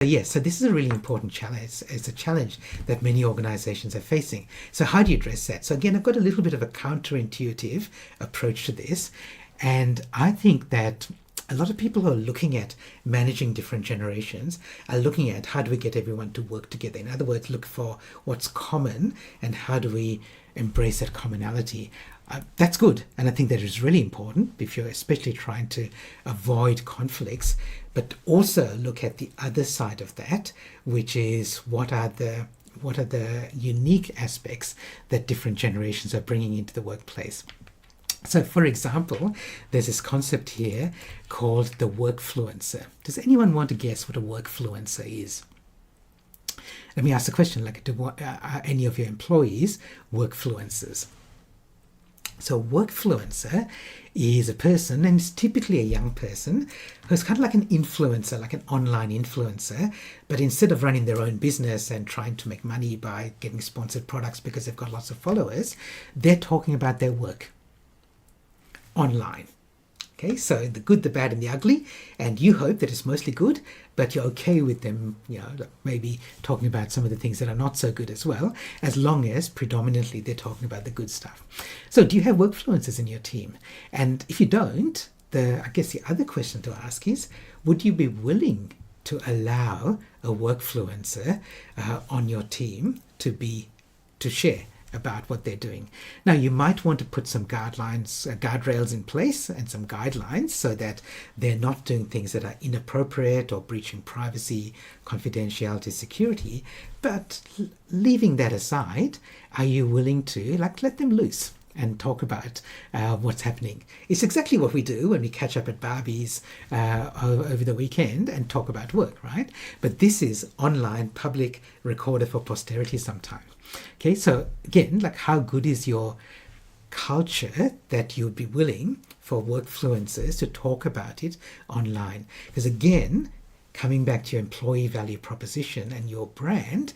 Yes, so this is a really important challenge. It's a challenge that many organizations are facing. So how do you address that? So again, I've got a little bit of a counterintuitive approach to this. And I think that a lot of people who are looking at managing different generations are looking at how do we get everyone to work together. In other words, look for what's common and how do we embrace that commonality. That's good, and I think that is really important if you're especially trying to avoid conflicts, but also look at the other side of that, which is what are the unique aspects that different generations are bringing into the workplace. So, for example, there's this concept here called the workfluencer. Does anyone want to guess what a workfluencer is? Let me ask the question, like, are any of your employees workfluencers? So workfluencer is a person, and it's typically a young person, who's kind of like an influencer, like an online influencer, but instead of running their own business and trying to make money by getting sponsored products because they've got lots of followers, they're talking about their work online. Okay, so the good, the bad, and the ugly, and you hope that it's mostly good, but you're okay with them, maybe talking about some of the things that are not so good as well, as long as predominantly they're talking about the good stuff. So do you have workfluencers in your team? And if you don't, I guess the other question to ask is, would you be willing to allow a workfluencer on your team to share about what they're doing? Now, you might want to put some guardrails in place and some guidelines so that they're not doing things that are inappropriate or breaching privacy, confidentiality, security. But leaving that aside, are you willing to let them loose and talk about what's happening? It's exactly what we do when we catch up at Barbie's over the weekend and talk about work, right? But this is online, public, recorded for posterity sometime. Okay, so again, how good is your culture that you'd be willing for workfluencers to talk about it online? Because again, coming back to your employee value proposition and your brand,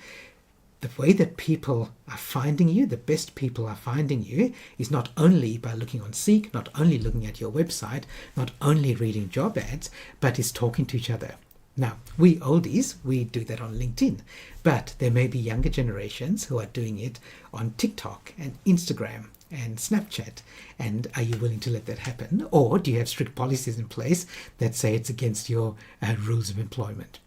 the way that people are finding you, the best people are finding you, is not only by looking on Seek, not only looking at your website, not only reading job ads, but is talking to each other. Now, we oldies, we do that on LinkedIn, but there may be younger generations who are doing it on TikTok and Instagram and Snapchat. And are you willing to let that happen? Or do you have strict policies in place that say it's against your rules of employment?